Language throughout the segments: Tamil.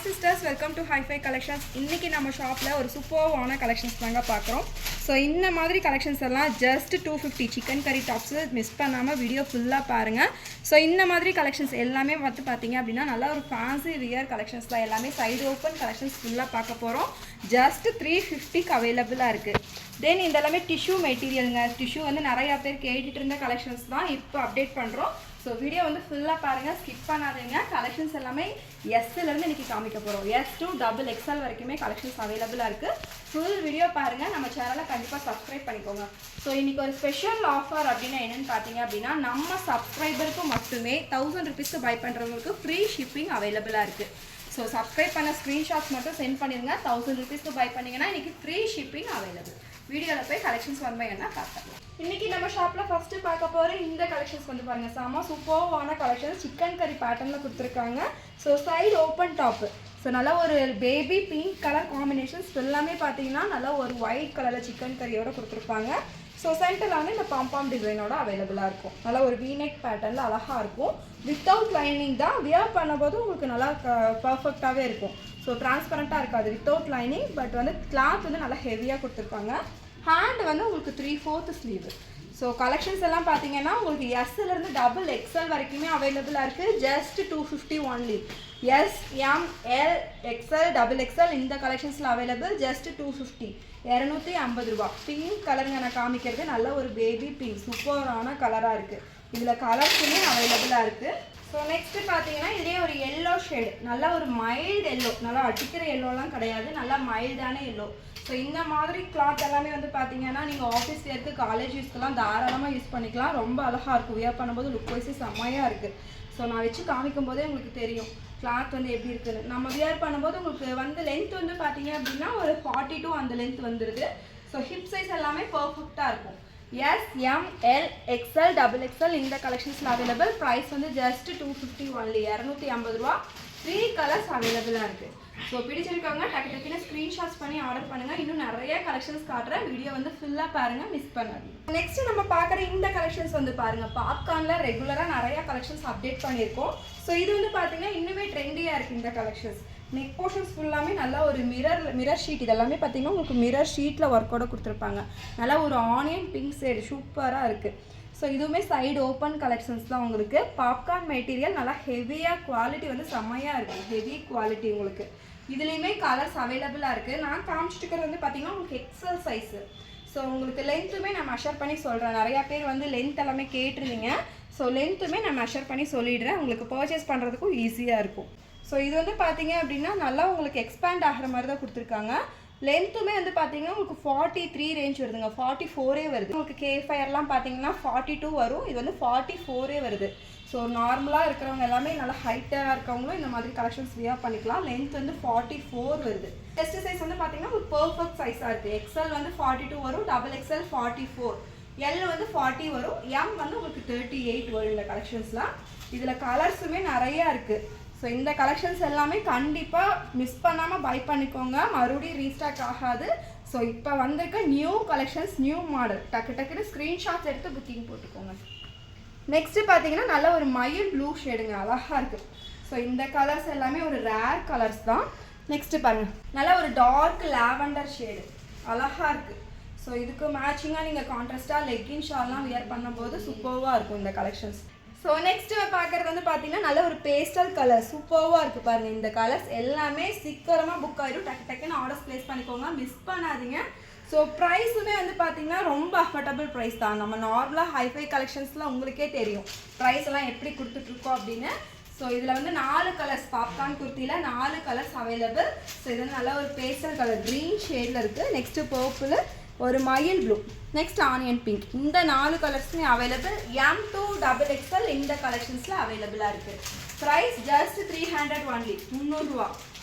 Sisters welcome to hifi collections. இன்றைக்கி நம்ம ஷாப்பில் ஒரு சூப்பர்வான கலெக்ஷன்ஸ் தாங்க பார்க்குறோம். ஸோ இந்த மாதிரி கலெக்ஷன்ஸ் எல்லாம் ஜஸ்ட் 250 சிக்கன் கறி டாப்ஸு மிஸ் பண்ணாமல் வீடியோ ஃபுல்லாக பாருங்கள். ஸோ இந்த மாதிரி கலெக்ஷன்ஸ் எல்லாமே பார்த்தீங்க அப்படின்னா நல்லா ஒரு ஃபேன்சி வியர் கலெக்ஷன்ஸ் தான். எல்லாமே சைடு ஓப்பன் கலெக்ஷன்ஸ் ஃபுல்லாக பார்க்க போகிறோம். ஜஸ்ட் 350க்கு அவைலபிளாக இருக்குது. தென் இந்த எல்லாமே டிஷ்யூ மெட்டீரியலுங்க. டிஷ்யூ வந்து நிறையா பேர் கேட்டுட்டு இருந்த கலெக்ஷன்ஸ் தான் இப்போ அப்டேட் பண்ணுறோம். ஸோ வீடியோ வந்து ஃபுல்லாக பாருங்கள், ஸ்கிப் பண்ணாதீங்க. கலெக்ஷன்ஸ் எல்லாமே எஸ்லேருந்து இன்றைக்கி காமிக்க போகிறோம். எஸ் டு XXL வரைக்குமே கலெக்ஷன்ஸ் அவைலபிளாக இருக்குது. ஃபுல் வீடியோ பாருங்கள். நம்ம சேனலை கண்டிப்பாக சப்ஸ்கிரைப் பண்ணிக்கோங்க. ஸோ இன்றைக்கி ஒரு ஸ்பெஷல் ஆஃபர் அப்படின்னா என்னென்னு பார்த்தீங்க அப்படின்னா, நம்ம சப்ஸ்கிரைபருக்கு மட்டுமே 1000 ருபீஸ்க்கு பை பண்ணுறவங்களுக்கு ஃப்ரீ ஷிப்பிங் அவைலபிளாக இருக்குது. ஸோ சப்ஸ்கிரைப் பண்ண ஸ்க்ரீன்ஷாட்ஸ் மட்டும் சென்ட் பண்ணிடுங்க. 1000 ருபீஸ்க்கு பை பண்ணிங்கன்னா இன்றைக்கி ஃப்ரீ ஷிப்பிங் அவைலபிள். வீடியோவில் போய் கலெக்ஷன்ஸ் வந்து என்ன பார்க்கலாம். இன்றைக்கி நம்ம ஷாப்பில் ஃபஸ்ட்டு பார்க்க போகிற இந்த கலெக்ஷன்ஸ் வந்து பாருங்கள், செம்ம சூப்பர்வான கலெக்ஷன்ஸ். சிக்கன் கறி பேட்டர்னில் கொடுத்துருக்காங்க. So side open top. So நல்லா ஒரு பேபி பிங்க் கலர் காம்பினேஷன்ஸ் எல்லாமே பார்த்தீங்கன்னா நல்லா ஒரு ஒயிட் கலரில் சிக்கன் கறியோடு கொடுத்துருப்பாங்க. ஸோ சென்டரில் வந்து இந்த பாம்பாம் டிசைனோட அவைலபிளாக இருக்கும். நல்லா ஒரு வீநெக் பேட்டர்னில் அழகாக இருக்கும். வித்தவுட் லைனிங் தான். வியர் பண்ணும்போது உங்களுக்கு நல்லா பர்ஃபெக்டாகவே இருக்கும். ஸோ டிரான்ஸ்பரண்ட்டாக இருக்காது வித்தவுட் லைனிங். பட் வந்து கிளாத் வந்து நல்லா ஹெவியாக கொடுத்துருப்பாங்க. ஹேண்ட் வந்து உங்களுக்கு 3/4 ஸ்லீவ். ஸோ கலெக்ஷன்ஸ் எல்லாம் பார்த்தீங்கன்னா உங்களுக்கு எஸ்லேருந்து XXL வரைக்குமே அவைலபிளாக இருக்குது. Just 250 only. S, M, L, XL, XXL இந்த கலெக்ஷன்ஸில் அவைலபிள். ஜஸ்ட் 250, 250 ரூபா. பிங்க் கலருங்க நான் காமிக்கிறது. நல்ல ஒரு பேபி பிங்க் சூப்பரான கலராக இருக்குது. இதில் கலர்ஸுமே அவைலபிளாக இருக்குது. ஸோ நெக்ஸ்ட்டு பார்த்தீங்கன்னா இதே ஒரு எல்லோ ஷேடு. நல்லா ஒரு மைல்டு எல்லோ. நல்லா அடிக்கிற எல்லோலாம் கிடையாது. நல்லா மைல்டான எல்லோ. ஸோ இந்த மாதிரி கிளாத் எல்லாமே வந்து பார்த்தீங்கன்னா நீங்கள் ஆஃபீஸ் வேர்க்கு காலேஜ் யூஸ்க்கெல்லாம் தாராளமாக யூஸ் பண்ணிக்கலாம். ரொம்ப அழகாக இருக்கும். வியர் பண்ணும்போது லுக் வைஸே செம்மையாக இருக்குது. ஸோ நான் வச்சு காமிக்கும் போதே உங்களுக்கு தெரியும் கிளாத் வந்து எப்படி இருக்குன்னு. நம்ம வியர் பண்ணும்போது உங்களுக்கு வந்து லென்த் வந்து பார்த்தீங்க அப்படின்னா ஒரு 42 அந்த லென்த் வந்துடுது. ஸோ ஹிப் சைஸ் எல்லாமே பர்ஃபெக்டாக இருக்கும். S, M, L, XL, XXL இந்த கலெக்ஷன்ஸில் அவைலபிள். ப்ரைஸ் வந்து ஜஸ்ட் 250 ஒன்லி. 250 ரூபா. 3 கலர்ஸ் அவைலபிளாக இருக்குது. ஸோ பிடிச்சிருக்காங்க டக்குன்னு ஸ்க்ரீன்ஷாட்ஸ் பண்ணி ஆர்டர் பண்ணுங்கள். இன்னும் நிறைய கலெக்ஷன்ஸ் காட்டுறேன். வீடியோ வந்து ஃபுல்லாக பாருங்கள், மிஸ் பண்ணாதீங்க. நெக்ஸ்ட் நம்ம பார்க்குற இந்த கலெக்ஷன்ஸ் வந்து பாருங்கள். பாப்கார்னில் ரெகுலராக நிறைய கலெக்ஷன்ஸ் அப்டேட் பண்ணியிருக்கோம். ஸோ இது வந்து பார்த்தீங்கன்னா இன்னுமே ட்ரெண்டியாக இருக்குது இந்த கலெக்ஷன்ஸ். நெக் போர்ஷன்ஸ் ஃபுல்லாமே நல்லா ஒரு மிரர் ஷீட். இதெல்லாமே பார்த்தீங்கன்னா உங்களுக்கு மிரர் ஷீட்டில் ஒர்க்கோட கொடுத்துருப்பாங்க. நல்லா ஒரு ஆனியன் பிங்க் ஷேடு சூப்பராக இருக்குது. ஸோ இதுவுமே சைடு ஓப்பன் கலெக்ஷன்ஸ் தான் உங்களுக்கு. பாப்கார்ன் மெட்டீரியல் நல்லா ஹெவியாக குவாலிட்டி வந்து செம்மையாக இருக்குது. ஹெவி குவாலிட்டி உங்களுக்கு. இதுலேயுமே கலர்ஸ் அவைலபிளாக இருக்குது. நான் காமிச்சிட்டு இருக்கிறது வந்து பார்த்தீங்கன்னா உங்களுக்கு XL சைஸு. ஸோ உங்களுக்கு லென்த்துமே நான் மெஷர் பண்ணி சொல்கிறேன். நிறையா பேர் வந்து லென்த் எல்லாமே கேட்டிருந்தீங்க. ஸோ லென்த்துமே நான் மெஷர் பண்ணி சொல்லிடுறேன். உங்களுக்கு பர்ச்சேஸ் பண்ணுறதுக்கும் ஈஸியாக இருக்கும். ஸோ இது வந்து பார்த்தீங்க அப்படின்னா நல்லா உங்களுக்கு எக்ஸ்பேண்ட் ஆகிற மாதிரி தான் கொடுத்துருக்காங்க. லென்த்துமே வந்து பார்த்தீங்கன்னா உங்களுக்கு 43 ரேஞ்ச் வருதுங்க. 44 வருது. உங்களுக்கு கேஃபயர்லாம் பார்த்தீங்கன்னா 42 வரும். இது வந்து 44 வருது. ஸோ நார்மலாக இருக்கிறவங்க எல்லாமே நல்லா ஹைட்டாக இருக்கவங்களும் இந்த மாதிரி கலெக்ஷன்ஸ் வியர் பண்ணிக்கலாம். லென்த் வந்து 44 வருது. செஸ்ட் சைஸ் வந்து பார்த்தீங்கன்னா ஒரு பர்ஃபெக்ட் சைஸாக இருக்குது. XL வந்து 42 வரும். XXL 44, எல் வந்து 40 வரும். எம் வந்து உங்களுக்கு 38 வரும் இந்த கலெக்ஷன்ஸ்லாம். இதில் கலர்ஸுமே நிறையா இருக்குது. ஸோ இந்த கலெக்ஷன்ஸ் எல்லாமே கண்டிப்பாக மிஸ் பண்ணாமல் பை பண்ணிக்கோங்க. மறுபடியும் ரீஸ்டாக் ஆகாது. ஸோ இப்போ வந்திருக்க நியூ கலெக்ஷன்ஸ், நியூ மாடல். டக்குன்னு ஸ்க்ரீன்ஷாட்ஸ் எடுத்து புக்கிங் போட்டுக்கோங்க. நெக்ஸ்ட்டு பார்த்தீங்கன்னா நல்ல ஒரு மயில் ப்ளூ ஷேடுங்க. அழகாக இருக்குது. ஸோ இந்த கலர்ஸ் எல்லாமே ஒரு ரேர் கலர்ஸ் தான். நெக்ஸ்ட்டு பாருங்கள், நல்ல ஒரு டார்க் லாவெண்டர் ஷேடு அழகாக இருக்குது. ஸோ இதுக்கு மேட்சிங்காக நீங்கள் கான்ட்ராஸ்ட்டாக லெக்கின் ஷால்லாம் வியர் பண்ணும்போது சூப்பராக இருக்கும் இந்த கலெக்ஷன்ஸ். ஸோ நெக்ஸ்ட் பார்க்குறது வந்து பார்த்தீங்கன்னா நல்ல ஒரு பேஸ்டல் கலர் சூப்பராக இருக்குது பாருங்கள். இந்த கலர்ஸ் எல்லாமே சீக்கிரமாக புக் ஆகிடும். டக்குன்னு ஆர்டர்ஸ் ப்ளேஸ் பண்ணிக்கோங்க, மிஸ் பண்ணாதீங்க. ஸோ ப்ரைஸுமே வந்து பார்த்தீங்கன்னா ரொம்ப அஃபோர்டபுள் ப்ரைஸ் தான். நம்ம நார்மலாக ஹைஃபை கலெக்ஷன்ஸில் உங்களுக்கே தெரியும் ப்ரைஸ் எல்லாம் எப்படி கொடுத்துட்ருக்கோம் அப்படின்னு. ஸோ இதில் வந்து 4 கலர்ஸ் பாப்கார்ன் குர்த்தியில் 4 கலர்ஸ் அவைலபிள். ஸோ இது வந்து நல்ல ஒரு பேஸ்டல் கலர் க்ரீன் ஷேடில் இருக்குது. நெக்ஸ்ட்டு பர்பிள், ஒரு மயில் ப்ளூ, நெக்ஸ்ட் ஆனியன் பிங்க். இந்த 4 கலர்ஸுமே அவைலபிள். எம் டு XXL இந்த கலெக்ஷன்ஸில் அவைலபிளாக இருக்குது. Price just 300 only. 300 ரூபா.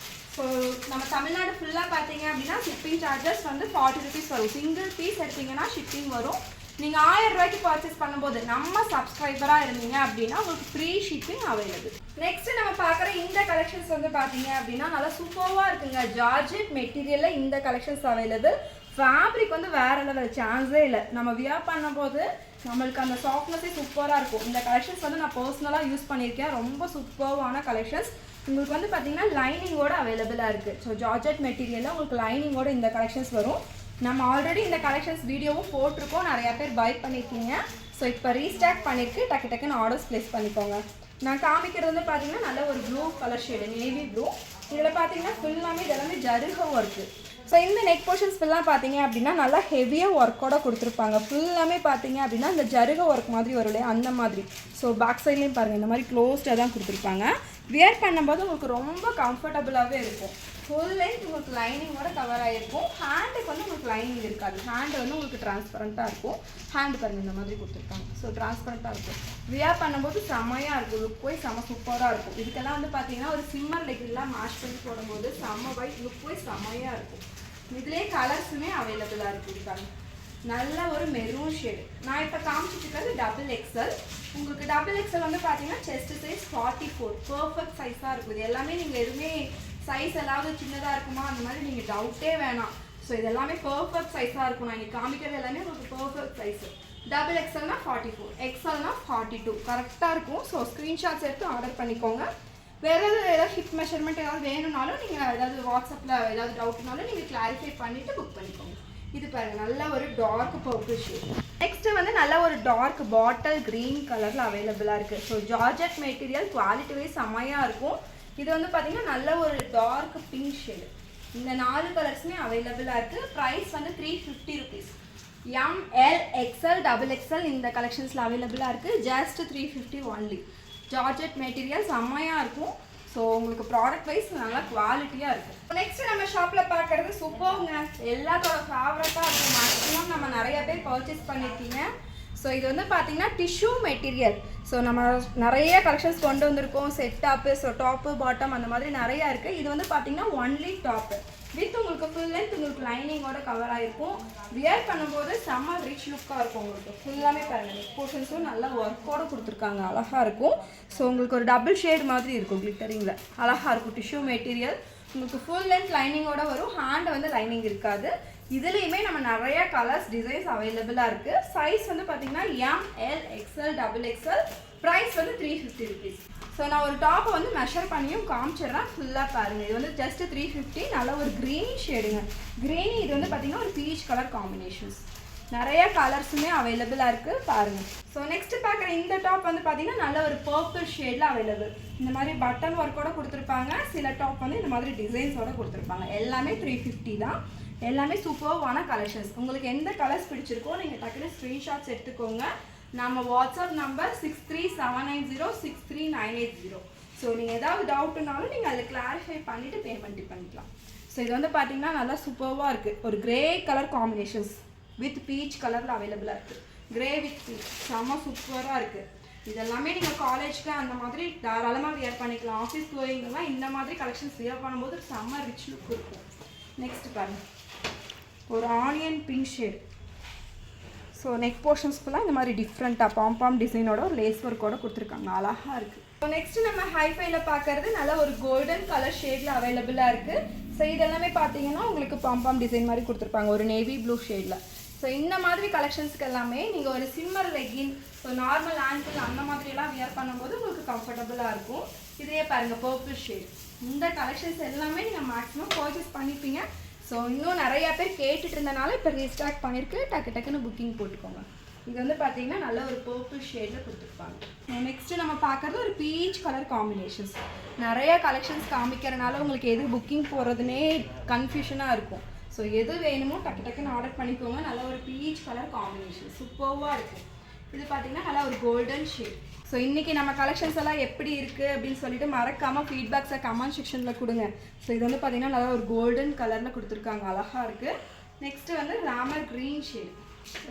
ஸோ நம்ம தமிழ்நாடு ஃபுல்லாக பார்த்தீங்க அப்படின்னா ஷிப்பிங் சார்ஜஸ் வந்து 40 ருபீஸ் வரும். சிங்கிள் பீஸ் எடுத்தீங்கன்னா ஷிப்பிங் வரும். நீங்கள் 1000 ரூபாய்க்கு பர்ச்சேஸ் பண்ணும்போது நம்ம சப்ஸ்கிரைபராக இருந்தீங்க அப்படின்னா உங்களுக்கு ஃப்ரீ ஷிப்பிங் அவைலபிள். நெக்ஸ்ட் நம்ம பார்க்குற இந்த கலெக்ஷன்ஸ் வந்து பார்த்தீங்க அப்படின்னா நல்லா சூப்பராக இருக்குங்க. ஜார்ஜெட் மெட்டீரியலில் இந்த கலெக்ஷன்ஸ் அவைலபிள். ஃபேப்ரிக் வந்து வேறு லெவல், சான்ஸே இல்லை. நம்ம வியர் பண்ணும்போது நம்மளுக்கு அந்த சாஃப்ட்னஸே சூப்பராக இருக்கும். இந்த கலெக்ஷன்ஸ் வந்து நான் பர்சனலாக யூஸ் பண்ணியிருக்கேன். ரொம்ப சூப்பரான கலெக்ஷன்ஸ். உங்களுக்கு வந்து பார்த்தீங்கன்னா லைனிங்கோட அவைலபிளாக இருக்குது. ஸோ ஜார்ஜெட் மெட்டீரியலில் உங்களுக்கு லைனிங்கோட இந்த கலெக்ஷன்ஸ் வரும். நம்ம ஆல்ரெடி இந்த கலெக்ஷன்ஸ் வீடியோவும் போட்டிருக்கோம், நிறையா பேர் பை பண்ணியிருக்கீங்க. ஸோ இப்போ ரீஸ்டாக் பண்ணியிருக்கு, டக்குன்னு ஆர்டர்ஸ் ப்ளேஸ் பண்ணிக்கோங்க. நான் காமிக்கிறது வந்து பார்த்தீங்கன்னா நல்ல ஒரு blue colour shade, navy blue. இதில் பார்த்தீங்கன்னா ஃபுல்லாமே இதெல்லாமே ஜருக ஒர்க்கு. ஸோ இந்த நெக் போர்ஷன்ஸ் ஃபுல்லாக பார்த்தீங்க அப்படின்னா நல்லா ஹெவியாக ஒர்க்கோட கொடுத்துருப்பாங்க. ஃபுல்லாமே பார்த்தீங்க அப்படின்னா இந்த ஜருக ஒர்க் மாதிரி வரும் இல்லையா, அந்த மாதிரி. ஸோ பேக் சைட்லேயும் பாருங்கள் இந்த மாதிரி க்ளோஸ்டாக தான் கொடுத்துருப்பாங்க. வியர் பண்ணும்போது உங்களுக்கு ரொம்ப கம்ஃபர்டபுளாகவே இருக்கும். ஃபுல் லென்த் உங்களுக்கு லைனிங்கோட கவர் ஆகிருக்கும். ஹேண்டுக்கு வந்து உங்களுக்கு லைனிங் இருக்காது, ஹேண்டு வந்து உங்களுக்கு டிரான்ஸ்பரண்ட்டாக இருக்கும். ஹேண்டு பாருங்கள் இந்த மாதிரி கொடுத்துருக்காங்க. ஸோ டிரான்ஸ்பரண்ட்டாக இருக்கும். வியர் பண்ணும்போது செம்மையாக இருக்கும், லுக் போய் செம்ம சூப்பராக இருக்கும். இதுக்கெல்லாம் வந்து பார்த்தீங்கன்னா ஒரு சிம்மர் லெக்கின்லாம் மேஷ் பண்ணி போடும்போது செம்ம வைட் லுக் போய் செம்மையாக இருக்கும். இதுலேயே கலர்ஸுமே அவைலபிளாக இருக்குது. இதுக்காக நல்ல ஒரு மெரூன் ஷேடு. நான் இப்போ காமிச்சிட்டு இருக்கிறது டபுள் எக்ஸல். உங்களுக்கு டபுள் எக்ஸல் வந்து பார்த்தீங்கன்னா செஸ்ட் சைஸ் 44 பர்ஃபெக்ட் சைஸாக இருக்கும். இது எல்லாமே நீங்கள் எதுவுமே சைஸ் எல்லாவது சின்னதாக இருக்குமா அந்த மாதிரி நீங்கள் டவுட்டே வேணாம். ஸோ இது எல்லாமே பர்ஃபெக்ட் சைஸாக இருக்கும். நான் இங்கே காமிக்கிறது எல்லாமே உங்களுக்கு பர்ஃபெக்ட் சைஸு. டபுள் எக்ஸல்னா 44, எக்ஸல்னா 42 கரெக்டாக இருக்கும். ஸோ ஸ்க்ரீன்ஷாட்ஸ் எடுத்து ஆர்டர் பண்ணிக்கோங்க. வேறு ஏதாவது ஹிப் மெஷர்மெண்ட் ஏதாவது வேணும்னாலும் நீங்கள் ஏதாவது வாட்ஸ்அப்பில் ஏதாவது டவுட்னாலும் நீங்கள் கிளாரிஃபை பண்ணிவிட்டு புக் பண்ணிக்கோங்க. இது பாருங்கள் நல்ல ஒரு டார்க் பர்பிள் ஷேட். நெக்ஸ்ட்டு வந்து நல்ல ஒரு டார்க் பாட்டில் க்ரீன் கலரில் அவைலபிளாக இருக்குது. So georgette material quality wise செம்மையாக இருக்கும். இது வந்து பார்த்திங்கன்னா நல்ல ஒரு டார்க் பிங்க் ஷேடு. இந்த 4 கலர்ஸுமே அவைலபிளாக இருக்குது. ப்ரைஸ் வந்து 350 rupees. ML XL double XL இந்த கலெக்ஷன்ஸில் அவைலபிளாக இருக்குது. Just 350 only. ஜார்ஜெட் மெட்டீரியல் செம்மையாக இருக்கும். ஸோ உங்களுக்கு ப்ராடக்ட் வைஸ் நல்லா குவாலிட்டியாக இருக்கும். நெக்ஸ்ட் நம்ம ஷாப்பில் பார்க்குறது சூப்பர்ங்க, எல்லாத்தோட ஃபேவரட்டாக இருக்கும். மேக்ஸிமம் நம்ம நிறைய பேர் பர்ச்சேஸ் பண்ணியிருக்கீங்க. ஸோ இது வந்து பார்த்தீங்கன்னா டிஷ்யூ மெட்டீரியல். ஸோ நம்ம நிறைய கலெக்ஷன்ஸ் கொண்டு வந்திருக்கோம். Set top, so top bottom அந்த மாதிரி நிறையா இருக்குது. இது வந்து பார்த்தீங்கன்னா ஒன்லி டாப்பு வித் உங்களுக்கு ஃபுல் லென்த் உங்களுக்கு லைனிங்கோட கவர் ஆகிருக்கும். வியர் பண்ணும்போது செம்ம ரிச் லுக்காக இருக்கும். உங்களுக்கு ஃபுல்லாமே பாருங்கள் நெக் போர்ஷன்ஸும் நல்லா ஒர்க்கோடு கொடுத்துருக்காங்க, அழகாக இருக்கும். ஸோ உங்களுக்கு ஒரு டபுள் ஷேட் மாதிரி இருக்கும் கிளிட்டரிங்கில், அழகாக இருக்கும். டிஷ்யூ மெட்டீரியல் உங்களுக்கு ஃபுல் லென்த் லைனிங்கோட வரும். ஹேண்ட் வந்து லைனிங் இருக்காது. இதுலேயுமே நம்ம நிறைய கலர்ஸ் டிசைன்ஸ் அவைலபிளாக இருக்குது. சைஸ் வந்து பார்த்தீங்கன்னா M L XL double XL. Price வந்து 350 ருபீஸ். ஸோ நான் ஒரு டாப்பை வந்து மெஷர் பண்ணியும் காமிச்சிடுறேன், ஃபுல்லாக பாருங்கள். இது வந்து ஜஸ்ட் 350. நல்ல ஒரு க்ரீனி ஷேடுங்க, க்ரீனி. இது வந்து பார்த்தீங்கன்னா ஒரு பீச் கலர் காம்பினேஷன்ஸ். நிறைய கலர்ஸுமே அவைலபிளாக இருக்குது பாருங்கள். ஸோ நெக்ஸ்ட்டு பார்க்குற இந்த டாப் வந்து பார்த்தீங்கன்னா நல்ல ஒரு பர்பிள் ஷேடில் அவைலபிள். இந்த மாதிரி பட்டன் ஒர்க்கோடு கொடுத்துருப்பாங்க. சில டாப் வந்து இந்த மாதிரி டிசைன்ஸோடு கொடுத்துருப்பாங்க. எல்லாமே 350 தான். எல்லாமே சூப்பர்வான கலெக்ஷன்ஸ். உங்களுக்கு எந்த கலர்ஸ் பிடிச்சிருக்கோ நீங்கள் டக்குன்னு ஸ்க்ரீன்ஷாட்ஸ் எடுத்துக்கோங்க. நம்ம வாட்ஸ்அப் நம்பர் 6379063980. ஸோ நீங்கள் ஏதாவது டவுட்டுனாலும் நீங்கள் அதில் கிளாரிஃபை பண்ணிவிட்டு பேமெண்ட் பண்ணிக்கலாம். ஸோ இது வந்து பார்த்தீங்கன்னா நல்லா சூப்பர்வாக இருக்குது. ஒரு grey colour combinations with beach கலரில் அவைலபிளாக இருக்குது. கிரே வித் பீச் செம்ம சூப்பராக இருக்குது. இதெல்லாமே நீங்கள் காலேஜ்க்கு அந்த மாதிரி தாராளமாக வியர் பண்ணிக்கலாம். ஆஃபீஸ் கோயிங்கெல்லாம் இந்த மாதிரி கலெக்ஷன்ஸ் வியர் பண்ணும்போது செம்ம ரிச் லுக் இருக்கும். நெக்ஸ்ட் பாருங்கள் ஒரு onion pink shade. So neck portions ஃபுல்லாக இந்த மாதிரி டிஃப்ரெண்ட்டாக பாம்பாம் டிசைனோட ஒரு லேஸ் ஒர்க்கோட கொடுத்துருக்காங்க, அழகாக இருக்குது. ஸோ நெக்ஸ்ட்டு நம்ம ஹைஃபைல பார்க்குறது நல்ல ஒரு கோல்டன் கலர் ஷேடில் அவைலபிளாக இருக்குது. ஸோ இதெல்லாமே பார்த்தீங்கன்னா உங்களுக்கு பாம்பாம் டிசைன் மாதிரி கொடுத்துருப்பாங்க ஒரு நேவி ப்ளூ ஷேடில். ஸோ இந்த மாதிரி கலெக்ஷன்ஸ்க்கு எல்லாமே நீங்கள் ஒரு shimmer legging, so normal ankle அந்த மாதிரிலாம் வியர் பண்ணும்போது உங்களுக்கு கம்ஃபர்டபுளாக இருக்கும். இதையே பாருங்கள் பர்பிள் ஷேட். இந்த கலெக்ஷன்ஸ் எல்லாமே நீங்கள் மேக்ஸிமம் பர்ச்சேஸ் பண்ணிப்பீங்க. ஸோ இன்னும் நிறையா பேர் கேட்டுட்டு இருந்தனால இப்போ ரீஸ்டாக் பண்ணியிருக்கு, டக்குன்னு புக்கிங் போட்டுக்கோங்க. இது வந்து பார்த்தீங்கன்னா நல்ல ஒரு பர்பிள் ஷேடில் கொடுத்துருப்பாங்க. நெக்ஸ்ட்டு நம்ம பார்க்குறது ஒரு பீச் கலர் காம்பினேஷன்ஸ். நிறைய கலெக்ஷன்ஸ் காமிக்கிறனால உங்களுக்கு எது புக்கிங் போகிறதுனே கன்ஃபியூஷனாக இருக்கும். ஸோ எது வேணுமோ டக்குன்னு ஆர்டர் பண்ணிக்கோங்க. நல்ல ஒரு பீச் கலர் காம்பினேஷன் சூப்பர்வாக இருக்கும். இது பார்த்தீங்கன்னா நல்லா ஒரு கோல்டன் ஷேட். ஸோ இன்றைக்கி நம்ம கலெக்ஷன்ஸ் எல்லாம் எப்படி இருக்குது அப்படின்னு சொல்லிட்டு மறக்காமல் ஃபீட்பேக்ஸை கமெண்ட் செக்ஷனில் கொடுங்க. ஸோ இது வந்து பார்த்திங்கன்னா நல்லா ஒரு கோல்டன் கலரில் கொடுத்துருக்காங்க, அழகாக இருக்குது. நெக்ஸ்ட்டு வந்து Ramar green shade.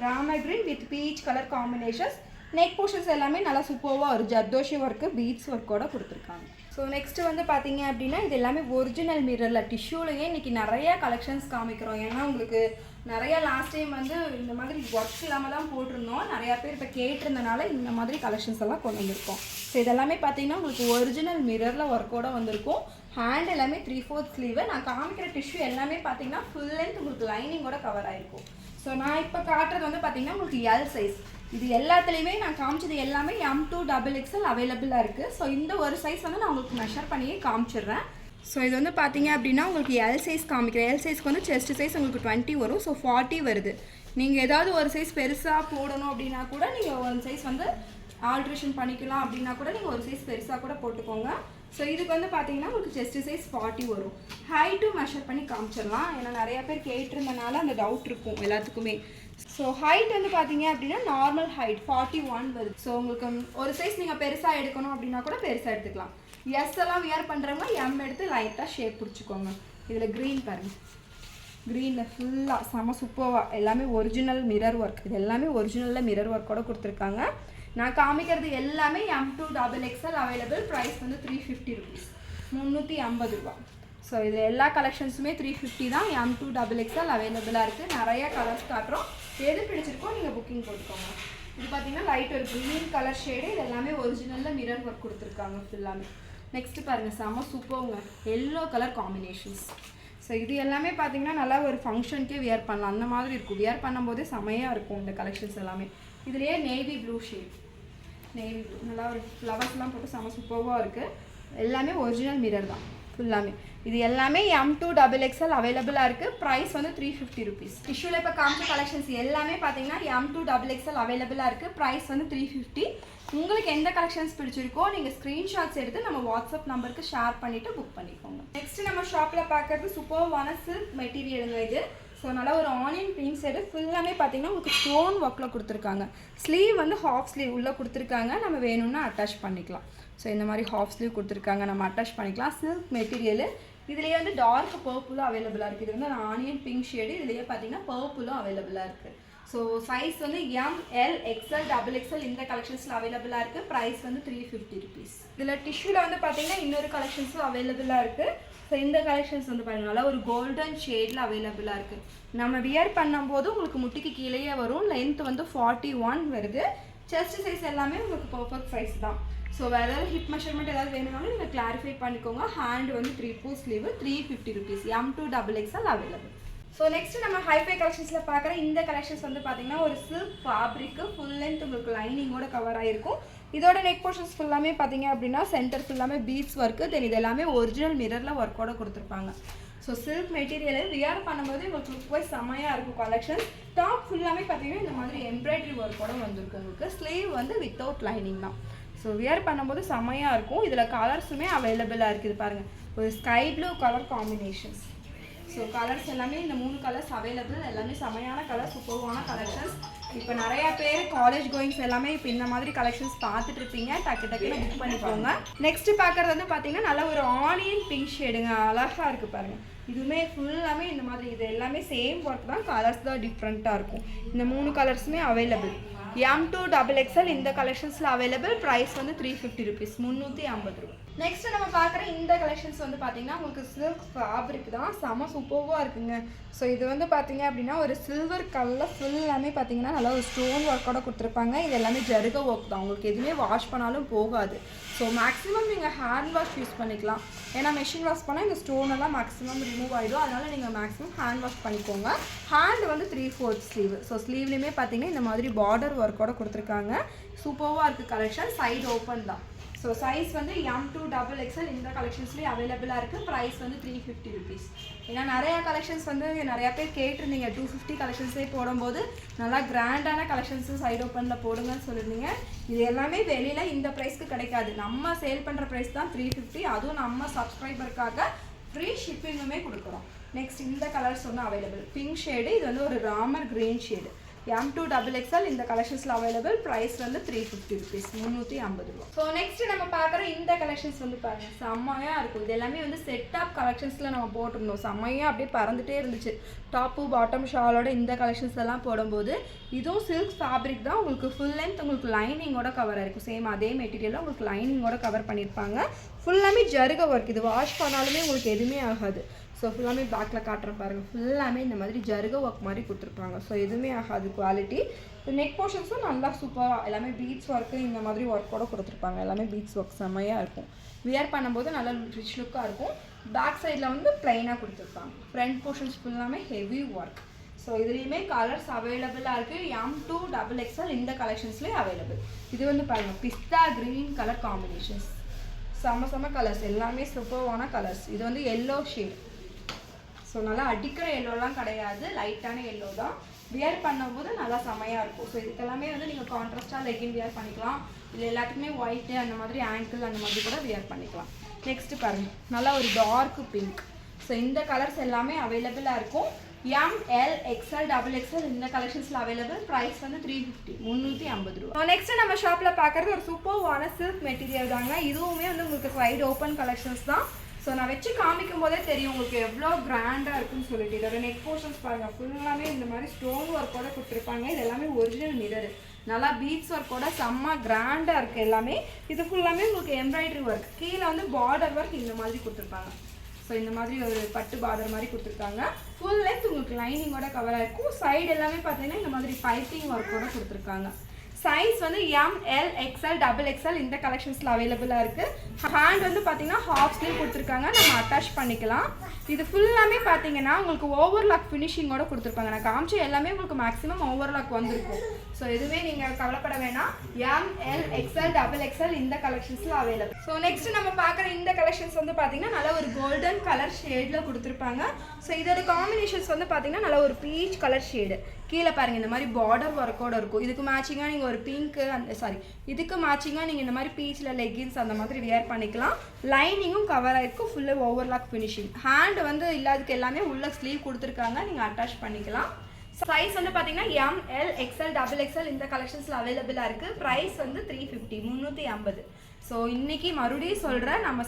Ramar green with peach colour combinations. Neck portions எல்லாமே நல்லா சூப்பர்வாக ஒரு ஜர்தோஷி ஒர்க்கு பீட்ஸ் ஒர்க்கோட கொடுத்துருக்காங்க. ஸோ நெக்ஸ்ட்டு வந்து பார்த்தீங்க அப்படின்னா இது எல்லாமே ஒரிஜினல் மிரரில் டிஷ்யூலையே இன்றைக்கி நிறையா கலெக்ஷன்ஸ் காமிக்கிறோம். ஏன்னா உங்களுக்கு நிறையா லாஸ்ட் டைம் வந்து இந்த மாதிரி ஒர்க் இல்லாமல் தான் போட்டிருந்தோம். நிறையா பேர் இப்போ கேட்டிருந்தனால இந்த மாதிரி கலெக்ஷன்ஸ் எல்லாம் கொண்டு வந்திருக்கோம். ஸோ இதெல்லாமே பார்த்தீங்கன்னா உங்களுக்கு ஒரிஜினல் மிரரில் ஒர்க்கோட வந்திருக்கும். ஹேண்ட் எல்லாமே 3/4 ஸ்லீவு. நான் காமிக்கிற டிஷ்யூ எல்லாமே பார்த்தீங்கன்னா ஃபுல் லென்த் உங்களுக்கு லைனிங்கோட கவர் ஆகிருக்கும். ஸோ நான் இப்போ காட்டுறது வந்து பார்த்தீங்கன்னா உங்களுக்கு எல் சைஸ். இது எல்லாத்துலேயுமே நான் காமிச்சது எல்லாமே M2 XXL அவைலபிளாக இருக்குது. ஸோ இந்த ஒரு சைஸ் வந்து நான் உங்களுக்கு மெஷர் பண்ணியே காமிச்சிடுறேன். ஸோ இது வந்து பார்த்தீங்க அப்படின்னா உங்களுக்கு எல் சைஸ் காமிக்கிறேன். எல் சைஸ்க்கு வந்து செஸ்ட் சைஸ் உங்களுக்கு 20 வரும். ஸோ 40 வருது. நீங்கள் ஏதாவது ஒரு சைஸ் பெருசாக போடணும் அப்படின்னா கூட நீங்கள் ஒரு சைஸ் வந்து ஆல்ட்ரேஷன் பண்ணிக்கலாம் அப்படின்னா கூட நீங்கள் ஒரு சைஸ் பெருசாக கூட போட்டுக்கோங்க. ஸோ இதுக்கு வந்து பார்த்தீங்கன்னா உங்களுக்கு செஸ்ட் சைஸ் 40 வரும். ஹைட்டும் மெஷர் பண்ணி காமிச்சிடலாம். ஏன்னா நிறையா பேர் கேட்டிருந்தனால அந்த டவுட் இருக்கும் எல்லாத்துக்குமே. ஸோ ஹைட் வந்து பார்த்தீங்க அப்படின்னா நார்மல் ஹைட் 41 வருது. ஸோ உங்களுக்கு ஒரு சைஸ் நீங்கள் பெருசாக எடுக்கணும் அப்படின்னா கூட பெருசாக எடுத்துக்கலாம். எஸ் எல்லாம் வியர் பண்ணுறவங்க எம் எடுத்து லைட்டாக ஷேப் பிடிச்சிக்கோங்க. இதில் க்ரீன் பாருங்கள், க்ரீனில் ஃபுல்லாக செம சூப்பராக எல்லாமே ஒரிஜினல் மிரர் ஒர்க். இது எல்லாமே ஒரிஜினலில் மிரர் ஒர்க்கோட கொடுத்துருக்காங்க. நான் காமிக்கிறது எல்லாமே M2 XXL அவைலபிள். ப்ரைஸ் வந்து 350 ருபீஸ், 350 ரூபா. ஸோ இதில் எல்லா கலெக்ஷன்ஸுமே 350 தான். M2 XXL அவைலபிளாக இருக்குது. நிறையா கலர்ஸ் காட்டுறோம். எது பிடிச்சிருக்கோ நீங்கள் புக்கிங் போட்டுக்கோங்க. இது பார்த்தீங்கன்னா லைட் ஒரு க்ரீன் கலர் ஷேடு. இது எல்லாமே ஒரிஜினலில் மிரர் ஒர்க் கொடுத்துருக்காங்க ஃபுல்லாமே. நெக்ஸ்ட்டு பாருங்கள், செம சூப்பருங்க, எல்லோ கலர் காம்பினேஷன்ஸ். ஸோ இது எல்லாமே பார்த்தீங்கன்னா நல்லா ஒரு ஃபங்க்ஷனுக்கே வியர் பண்ணலாம். அந்த மாதிரி இருக்கும். வியர் பண்ணும்போதே செமையாக இருக்கும் இந்த கலெக்ஷன்ஸ் எல்லாமே. இதுலேயே navy blue shade, navy blue நல்லா ஒரு ஃப்ளவர்ஸ்லாம் போட்டு செம சூப்பராக இருக்குது. எல்லாமே ஒரிஜினல் மிரர் தான் ஃபுல்லாமே. இது எல்லாமே M2 XXL அவைலபிளாக இருக்குது. ப்ரைஸ் வந்து 350 ருபீஸ். டிஷ்யூவில் இப்போ காமிச்ச கலெக்ஷன்ஸ் எல்லாமே பார்த்தீங்கன்னா M2 XXL அவைலபிளாக இருக்குது. ப்ரைஸ் வந்து 350. உங்களுக்கு எந்த கலெக்ஷன்ஸ் பிடிச்சிருக்கோ நீங்கள் ஸ்க்ரீன்ஷாட்ஸ் எடுத்து நம்ம வாட்ஸ்அப் நம்பருக்கு ஷேர் பண்ணிவிட்டு புக் பண்ணிக்கோங்க. நெக்ஸ்ட் நம்ம ஷாப்பில் பார்க்குறது சூப்பர்வான சில்க் மெட்டீரியலுங்க இது. ஸோ நல்லா ஒரு ஆனியன் பிங்க் சைடு ஃபுல்லாமே பார்த்தீங்கன்னா உங்களுக்கு ஸ்டோன் ஒர்க்கில் கொடுத்துருக்காங்க. ஸ்லீவ் வந்து ஹாஃப் ஸ்லீவ் உள்ளே கொடுத்துருக்காங்க. நம்ம வேணும்னா அட்டாச் பண்ணிக்கலாம். ஸோ இந்த மாதிரி ஹாஃப் ஸ்லீவ் கொடுத்துருக்காங்க, நம்ம அட்டாச் பண்ணிக்கலாம். Silk material. இதுலேயே வந்து டார்க் பர்பிளும் அவைலபிளாக இருக்குது. இது வந்து ஆனியன் பிங்க் ஷேடு. இதுலேயே பார்த்தீங்கன்னா பர்பிளும் அவைலபிளாக இருக்குது. ஸோ சைஸ் வந்து M, L, XL, XXL இந்த கலெக்ஷன்ஸில் அவைலபிளாக இருக்குது. ப்ரைஸ் வந்து 350 ருபீஸ். இதில் டிஷ்யூவில் வந்து பார்த்தீங்கன்னா இன்னொரு கலெக்ஷன்ஸும் அவைலபிளாக இருக்குது. ஸோ இந்த கலெக்ஷன்ஸ் வந்து பாருங்கள், நல்லா ஒரு கோல்டன் ஷேடில் அவைலபிளாக இருக்குது. நம்ம வியர் பண்ணும்போது உங்களுக்கு முட்டிக்கு கீழேயே வரும். லென்த் வந்து 41 வருது. செஸ்ட் சைஸ் எல்லாமே உங்களுக்கு பர்ஃபெக்ட் சைஸ் தான். ஸோ வேறு ஏதாவது ஹிப் மெஷர்மெண்ட் ஏதாவது வேணும்னாலும் நீங்கள் கிளாரிஃபை பண்ணிக்கோங்க. ஹேண்ட் வந்து 3/4 sleeve, 350 rupees. M2 XXL available. So next நம்ம ஹைஃபை கலெக்ஷன்ஸில் பார்க்குற இந்த கலெக்ஷன்ஸ் வந்து பார்த்தீங்கன்னா ஒரு சில்க் ஃபேப்ரிக்கு ஃபுல் லென்த் உங்களுக்கு லைனிங்கோட கவர் ஆகிருக்கும். இதோட நெக் போர்ஷன்ஸ் ஃபுல்லாமே பார்த்தீங்க அப்படின்னா சென்டர் ஃபுல்லாமே பீட்ஸ் ஒர்க்கு. தென் இது எல்லாமே ஒரிஜினல் மிரரில் ஒர்க்கோட கொடுத்துருப்பாங்க. ஸோ சில்க் மெட்டீரியலை வியர் பண்ணும்போது உங்களுக்கு லுக் வைஸ் செம்மையாக இருக்கும் கலெக்ஷன். டாப் ஃபுல்லாமே பார்த்தீங்கன்னா இந்த மாதிரி எம்ப்ராய்டரி ஒர்க்கோட வந்திருக்கும். உங்களுக்கு ஸ்லீவ் வந்து வித்தவுட் லைனிங் தான். ஸோ வியர் பண்ணும்போது செம்மையாக இருக்கும். இதில் கலர்ஸுமே அவைலபிளாக இருக்குது. பாருங்கள், ஒரு sky blue colour combinations. So colours எல்லாமே இந்த 3 கலர்ஸ் அவைலபிள். எல்லாமே செமையான கலர், சூப்பர்வான கலெக்ஷன்ஸ். இப்போ நிறையா பேர் காலேஜ் கோயிங்ஸ் எல்லாமே இப்போ இந்த மாதிரி கலெக்ஷன்ஸ் பார்த்துட்டு இருப்பீங்க. டக்குன்னு புக் பண்ணிக்கோங்க. நெக்ஸ்ட் பார்க்குறது வந்து பார்த்தீங்கன்னா நல்லா ஒரு ஆனியன் பிங்க் ஷேடுங்க, அழகாக இருக்குது பாருங்கள். இதுவுமே ஃபுல்லாமே இந்த மாதிரி, இது எல்லாமே சேம் ஒர்க் தான், கலர்ஸ் தான் டிஃப்ரெண்ட்டாக இருக்கும். இந்த 3 கலர்ஸுமே அவைலபிள். M2 XXL இந்த கலெக்ஷன்ஸில் அவைலபிள். ப்ரைஸ் வந்து 350 ருபீஸ், 350 ரூபா. நெக்ஸ்ட் நம்ம பார்க்குற இந்த கலெக்ஷன்ஸ் வந்து பார்த்தீங்கன்னா உங்களுக்கு சில்க் ஃபேப்ரிக் தான், செம சூப்பராக இருக்குங்க. ஸோ இது வந்து பார்த்தீங்க அப்படின்னா ஒரு சில்வர் கலரில் ஃபுல்லாமே பார்த்தீங்கன்னா நல்லா ஒரு ஸ்டோன் ஒர்க்கோட கொடுத்துருப்பாங்க. இது எல்லாமே ஜருக ஒர்க் தான், உங்களுக்கு எதுவுமே வாஷ் பண்ணாலும் போகாது. ஸோ மேக்ஸிமம் நீங்கள் ஹேண்ட் வாஷ் யூஸ் பண்ணிக்கலாம். ஏன்னா மெஷின் வாஷ் பண்ணால் இந்த ஸ்டோன் எல்லாம் மேக்ஸிமம் ரிமூவ் ஆகிடும். அதனால் நீங்கள் மேக்ஸிமம் ஹேண்ட் வாஷ் பண்ணிக்கோங்க. ஹேண்ட் வந்து 3/4 ஸ்லீவ். ஸோ ஸ்லீவ்லேயுமே பார்த்தீங்கன்னா இந்த மாதிரி பார்டர் ஒர்க்கோட கொடுத்துருக்காங்க. சூப்பராக இருக்குது கலெக்ஷன். சைடு ஓப்பன் தான். ஸோ சைஸ் வந்து M2 XXL இந்த கலெக்ஷன்ஸ்லேயே அவைலபிளாக இருக்குது. ப்ரைஸ் வந்து 350 ருபீஸ். ஏன்னா நிறையா கலெக்ஷன்ஸ் வந்து நிறையா பேர் கேட்டிருந்தீங்க. 250 கலெக்ஷன்ஸே போடும்போது நல்லா கிராண்டான கலெக்ஷன்ஸு சைடு ஓப்பனில் போடுங்கன்னு சொல்லியிருந்தீங்க. இது எல்லாமே வெளியில் இந்த ப்ரைஸ்க்கு கிடைக்காது. நம்ம சேல் பண்ணுற ப்ரைஸ் தான் 350. அதுவும் நம்ம சப்ஸ்கிரைபருக்காக ஃப்ரீ ஷிப்பிங்குமே கொடுக்குறோம். நெக்ஸ்ட் இந்த கலர்ஸ் ஒன்று அவைலபிள். பிங்க் ஷேடு, இது வந்து ஒரு Ramar green shade. M2 XXL இந்த கலெக்ஷன்ஸில் அவைலபிள். ப்ரைஸ் வந்து 350 ருபீஸ், 350 ரூபா. ஸோ நெக்ஸ்ட் நம்ம பார்க்குற இந்த கலெக்ஷன்ஸ் வந்து பாருங்கள், செம்மையாக இருக்கும். இது எல்லாமே வந்து செட் ஆப் கலெக்ஷன்ஸில் நம்ம போட்டிருந்தோம். செம்மையாக அப்படியே பறந்துகிட்டே இருந்துச்சு. டாப்பு பாட்டம் ஷாலோட இந்த கலெக்ஷன்ஸ் எல்லாம் போடும்போது இதுவும் சில்க் ஃபேப்ரிக் தான். உங்களுக்கு ஃபுல் லென்த் உங்களுக்கு லைனிங்கோட கவர் ஆயிருக்கும். சேம் அதே மெட்டீரியலில் உங்களுக்கு லைனிங்கோட கவர் பண்ணியிருப்பாங்க. ஃபுல்லாமே ஜருக ஒர்க். இது வாஷ் பண்ணாலுமே உங்களுக்கு எதுவுமே ஆகாது. ஸோ ஃபுல்லாமே பேக்கில் காட்டுறேன் பாருங்கள். ஃபுல்லாமே இந்த மாதிரி ஜருக ஒர்க் மாதிரி கொடுத்துருப்பாங்க. ஸோ எதுவுமே ஆகாது குவாலிட்டி. நெக் போர்ஷன்ஸும் நல்லா சூப்பராக எல்லாமே பீட்ஸ் ஒர்க்கு இந்த மாதிரி ஒர்க்கோட கொடுத்துருப்பாங்க. எல்லாமே பீட்ஸ் ஒர்க் செம்மையாக இருக்கும். வியர் பண்ணும்போது நல்லா ரிச் லுக்காக இருக்கும். பேக் சைடில் வந்து ப்ளைனாக கொடுத்துருப்பாங்க. ஃப்ரண்ட் போர்ஷன்ஸ் ஃபுல்லாமே ஹெவி ஒர்க். ஸோ ஸோ இதுலேயுமே கலர்ஸ் அவைலபிளாக இருக்குது. M2 XXL இந்த கலெக்ஷன்ஸ்லேயும் அவைலபிள். இது வந்து பாருங்கள் பிஸ்தா க்ரீன் கலர் காம்பினேஷன்ஸ், செம்ம கலர்ஸ், எல்லாமே சூப்பர்வான கலர்ஸ். இது வந்து எல்லோ ஷேட். ஸோ நல்லா அடிக்கிற எல்லோலாம் கிடையாது, லைட்டான எல்லோ தான். வியர் பண்ணும்போது நல்லா செமையாக இருக்கும். ஸோ இதுக்கெல்லாமே வந்து நீங்கள் கான்ட்ராஸ்டாக லெகின் வியர் பண்ணிக்கலாம், இல்லை எல்லாத்துக்குமே ஒயிட்டு அந்த மாதிரி ஆங்கிள் அந்த மாதிரி கூட வியர் பண்ணிக்கலாம். நெக்ஸ்ட்டு பாருங்கள் நல்லா ஒரு டார்க் பிங்க். ஸோ இந்த கலர்ஸ் எல்லாமே அவைலபிளாக இருக்கும். ML XL XXL இந்த கலெக்ஷன்ஸில் அவைலபிள். ப்ரைஸ் வந்து 350 350 ரூபா. நெக்ஸ்ட்டு நம்ம ஷாப்பில் பார்க்குறது ஒரு சூப்பர்வான சில்க் மெட்டீரியல் தாங்க. இதுவுமே வந்து உங்களுக்கு சைடு ஓப்பன் கலெக்ஷன்ஸ் தான். ஸோ நான் வச்சு காமிக்கும் போதே தெரியும் உங்களுக்கு எவ்வளோ கிராண்டாக இருக்குன்னு சொல்லிட்டு. இதோட நெக் போர்ஷன்ஸ் பாருங்கள், ஃபுல்லாமே இந்த மாதிரி ஸ்டோன் ஒர்க்கோட கொடுத்துருப்பாங்க. இது எல்லாமே ஒரிஜினல் மிரர், நல்லா பீட்ஸ் ஒர்க்கோட செம்ம கிராண்டாக இருக்குது எல்லாமே. இது ஃபுல்லாமே உங்களுக்கு எம்ப்ராய்டரி ஒர்க், கீழே வந்து பார்டர் ஒர்க் இந்த மாதிரி கொடுத்துருப்பாங்க. ஸோ இந்த மாதிரி ஒரு பட்டு பார்டர் மாதிரி கொடுத்துருக்காங்க. ஃபுல் லென்த் உங்களுக்கு லைனிங்கோட கவராக இருக்கும். சைடு எல்லாமே பார்த்தீங்கன்னா இந்த மாதிரி பைப்பிங் ஒர்க்கோட கொடுத்துருக்காங்க. சைஸ் வந்து ML XL XXL இந்த கலெக்ஷன்ஸில் அவைலபிளாக இருக்குது. ஹேண்ட் வந்து பார்த்தீங்கன்னா ஹாஃப் ஸ்லீவ் கொடுத்துருக்காங்க, நம்ம அட்டாச் பண்ணிக்கலாம். இது ஃபுல்லாமே பார்த்தீங்கன்னா உங்களுக்கு ஓவர்லாக் ஃபினிஷிங்கோட கொடுத்துருப்பாங்க. நான் காமிச்ச எல்லாமே உங்களுக்கு மேக்ஸிமம் ஓவர்லாக் வந்திருக்கும். ஸோ இதுவே நீங்கள் கவலைப்பட வேணாம். ML XL XXL இந்த கலெக்ஷன்ஸில் அவைலபிள். ஸோ நெக்ஸ்ட் நம்ம பார்க்குற இந்த கலெக்ஷன்ஸ் வந்து பார்த்தீங்கன்னா நல்ல ஒரு கோல்டன் கலர் ஷேடில் கொடுத்துருப்பாங்க. ஸோ இதோட காம்பினேஷன்ஸ் வந்து பார்த்தீங்கன்னா நல்ல ஒரு பீச் கலர் ஷேடு. கீழே பாருங்கள் இந்த மாதிரி பார்டர் ஒர்க்கோட இருக்கும். இதுக்கு மேட்சிங்காக நீங்கள் ஒரு பிங்க்கு இதுக்கு மேட்சிங்காக நீங்கள் இந்த மாதிரி பீச்சில் லெகின்ஸ் அந்த மாதிரி வியர் பண்ணிக்கலாம். லைனிங்கும் கவர் ஆகிருக்கும், ஃபுல்லாக ஓவர்லாக் ஃபினிஷிங். ஹேண்ட் வந்து இல்லாததுக்கு எல்லாமே உள்ள ஸ்லீவ் கொடுத்துருக்காங்க, நீங்கள் அட்டாச் பண்ணிக்கலாம். சைஸ் வந்து பார்த்தீங்கன்னா ML XL XXL இந்த கலெக்ஷன்ஸில் அவைலபிளாக இருக்குது. ப்ரைஸ் வந்து 350 350. ஸோ இன்றைக்கி மறுபடியும் சொல்கிறேன், நம்ம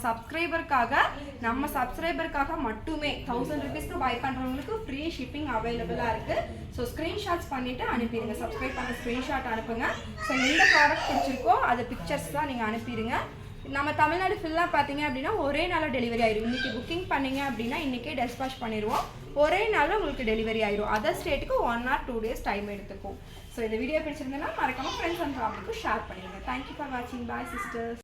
சப்ஸ்கிரைபருக்காக மட்டுமே 1000 ருபீஸ்க்கு பை பண்ணுறவங்களுக்கு ஃப்ரீ ஷிப்பிங் அவைலபிளாக இருக்குது. ஸோ ஸ்க்ரீன்ஷாட்ஸ் பண்ணிவிட்டு அனுப்பிடுங்க. சப்ஸ்கிரைப் பண்ண ஸ்க்ரீன்ஷாட் அனுப்புங்க. ஸோ எந்த ப்ராடக்ட் பிடிச்சிருக்கோ அது பிக்சர்ஸ் தான் நீங்கள் அனுப்பிடுங்க. நம்ம தமிழ்நாடு ஃபுல்லாக பார்த்தீங்க அப்படின்னா ஒரே நாளில் டெலிவரி ஆயிடும். இன்றைக்கி புக்கிங் பண்ணிங்க அப்படின்னா இன்றைக்கே டெஸ்பாச் பண்ணிடுவோம். ஒரே நாளில் உங்களுக்கு டெலிவரி ஆயிடும். அதர் ஸ்டேட்டுக்கு 1 or 2 days டைம் எடுத்துக்கும். ஸோ இந்த வீடியோ பிடிச்சிருந்தேன்னா மறக்காமல் ஃப்ரெண்ட்ஸ் அண்ட் ஃபேமிலிக்கு ஷேர் பண்ணிடுங்க. தேங்க்யூ ஃபார் வாட்சிங். பாய் சிஸ்டர்ஸ்.